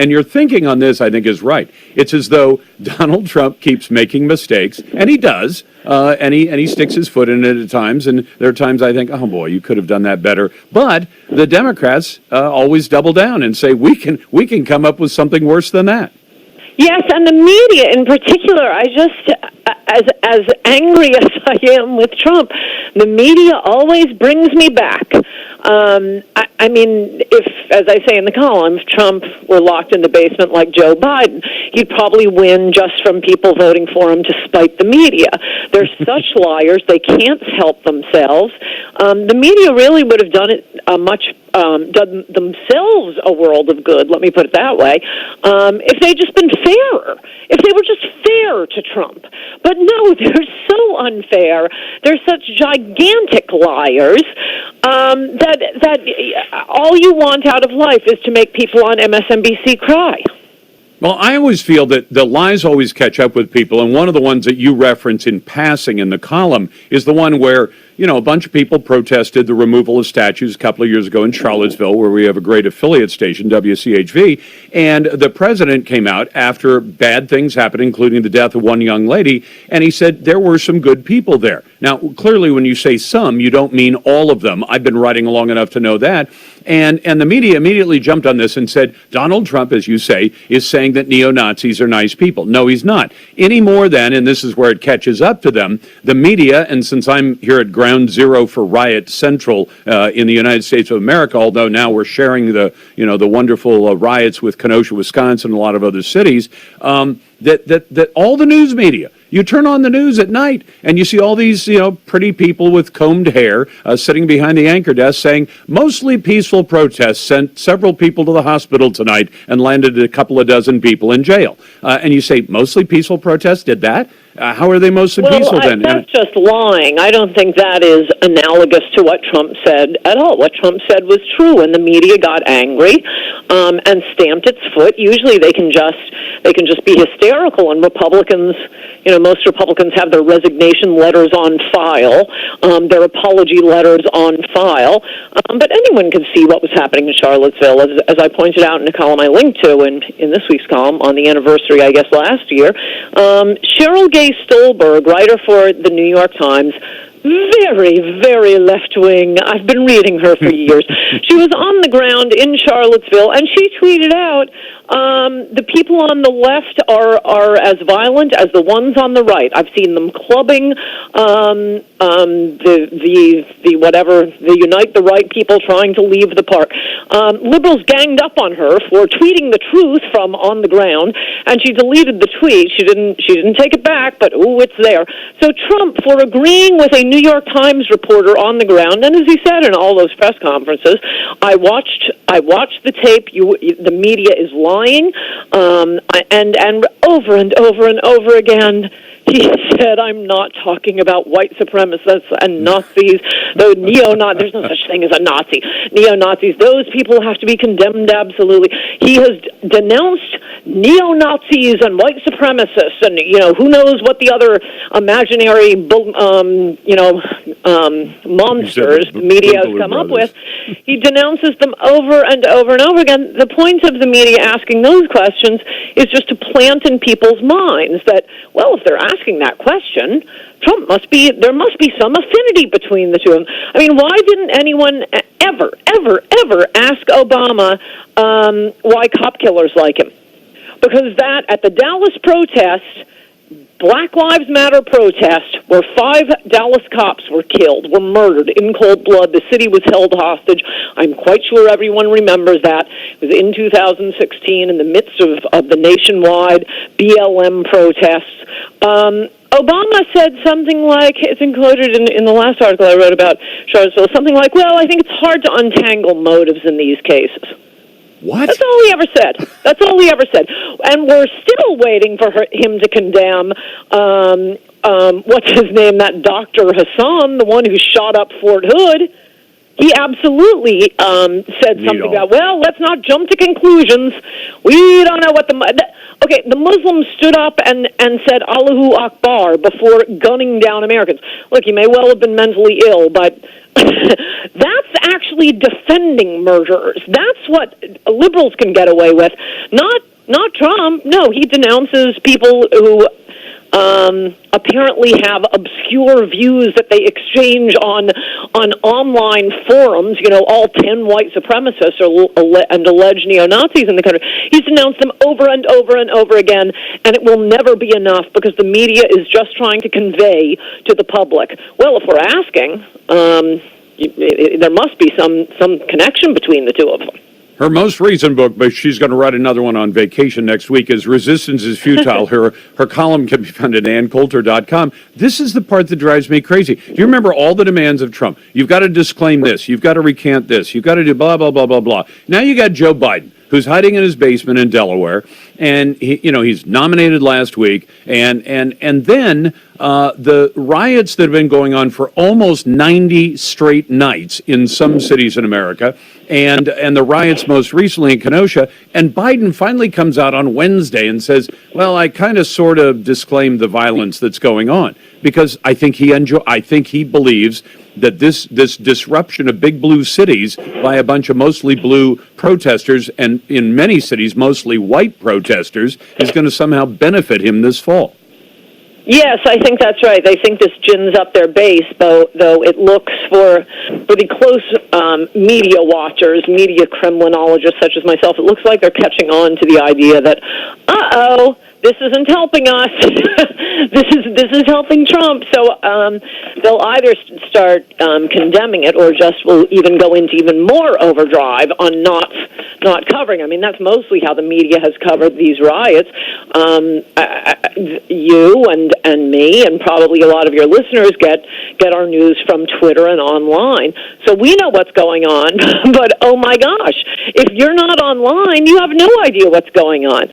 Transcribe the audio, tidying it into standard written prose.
And your thinking on this, I think, is right. It's as though Donald Trump keeps making mistakes, and he does, and he sticks his foot in it at times. And there are times I think, oh boy, you could have done that better. But the Democrats always double down and say we can come up with something worse than that. Yes, and the media in particular, I just, as angry as I am with Trump, the media always brings me back. I mean, if, as I say in the column, if Trump were locked in the basement like Joe Biden, he'd probably win just from people voting for him to spite the media. They're such liars, they can't help themselves. The media really would have done it done themselves a world of good, let me put it that way, if they'd just been fairer, if they were just fair to Trump. But no, they're so unfair. They're such gigantic liars that all you want out of life is to make people on MSNBC cry. Well, I always feel that the lies always catch up with people, and one of the ones that you reference in passing in the column is the one where, you know, a bunch of people protested the removal of statues a couple of years ago in Charlottesville, where we have a great affiliate station, WCHV, and the president came out after bad things happened, including the death of one young lady, and he said there were some good people there. Now, clearly, when you say some, you don't mean all of them. I've been writing long enough to know that. And the media immediately jumped on this and said, Donald Trump, as you say, is saying that neo-Nazis are nice people. No, he's not. Any more than, and this is where it catches up to them, the media, and since I'm here at ground zero for Riot Central in the United States of America, although now we're sharing the wonderful riots with Kenosha, Wisconsin, and a lot of other cities, that all the news media, you turn on the news at night and you see all these, pretty people with combed hair sitting behind the anchor desk saying mostly peaceful protests sent several people to the hospital tonight and landed a couple of dozen people in jail. And you say mostly peaceful protests did that? How are they mostly peaceful then? That's just lying. I don't think that is analogous to what Trump said at all. What Trump said was true, and the media got angry and stamped its foot. Usually they can just be hysterical, and Republicans, most Republicans have their resignation letters on file, their apology letters on file, but anyone could see what was happening in Charlottesville. As I pointed out in a column I linked to in this week's column on the anniversary, I guess, last year, Cheryl Gay Stolberg, writer for the New York Times, very, very left-wing. I've been reading her for years. She was on the ground in Charlottesville, and she tweeted out, the people on the left are as violent as the ones on the right. I've seen them clubbing the Unite the Right people trying to leave the park. Liberals ganged up on her for tweeting the truth from on the ground, and she deleted the tweet. She didn't take it back, but it's there. So Trump, for agreeing with a New York Times reporter on the ground, and as he said in all those press conferences, I watched the tape. The media is lying, and over and over and over again, he said, I'm not talking about white supremacists and Nazis, though there's no such thing as a Nazi. Neo-Nazis, those people have to be condemned absolutely. He has denounced neo-Nazis and white supremacists, and, who knows what the other imaginary, monsters the media has come up with. He denounces them over and over and over again. The point of the media asking those questions is just to plant in people's minds that, well, if they're asking that question, there must be some affinity between the two of them. I mean, why didn't anyone ever ask Obama why cop killers like him? Because that, at the Dallas protest, Black Lives Matter protest, where 5 Dallas cops were killed, were murdered in cold blood. The city was held hostage. I'm quite sure everyone remembers that. It was in 2016 in the midst of the nationwide BLM protests. Obama said something like, it's included in the last article I wrote about Charlottesville, something like, well, I think it's hard to untangle motives in these cases. What? That's all he ever said. That's all he ever said. And we're still waiting for him to condemn, what's his name, that Dr. Hassan, the one who shot up Fort Hood. He absolutely said something about, well, let's not jump to conclusions. We don't know what the Muslims stood up and said Allahu Akbar before gunning down Americans. Look, he may well have been mentally ill, but That's actually defending murderers. That's what liberals can get away with. Not Trump. No, he denounces people who apparently have obscure views that they exchange on online forums. You know, all 10 white supremacists and alleged neo-Nazis in the country. He's denounced them over and over and over again, and it will never be enough because the media is just trying to convey to the public, well, if we're asking, there must be some connection between the two of them. Her most recent book, but she's going to write another one on vacation next week, is Resistance is Futile. Her column can be found at AnnCoulter.com. This is the part that drives me crazy. Do you remember all the demands of Trump? You've got to disclaim this. You've got to recant this. You've got to do blah, blah, blah, blah, blah. Now you got Joe Biden, who's hiding in his basement in Delaware, and he's nominated last week, and then the riots that have been going on for almost 90 straight nights in some cities in America, and the riots most recently in Kenosha, and Biden finally comes out on Wednesday and says, well, I kind of sort of disclaimed the violence that's going on, because I think he believes that this disruption of big blue cities by a bunch of mostly blue protesters, and in many cities mostly white protesters, is going to somehow benefit him this fall. Yes, I think that's right. They think this gins up their base, though it looks for the close media watchers, media Kremlinologists such as myself, it looks like they're catching on to the idea that, this isn't helping us. this is helping Trump. So they'll either start condemning it, or just will even go into even more overdrive on not covering. I mean, that's mostly how the media has covered these riots. You and me, and probably a lot of your listeners get our news from Twitter and online. So we know what's going on. But oh my gosh, if you're not online, you have no idea what's going on.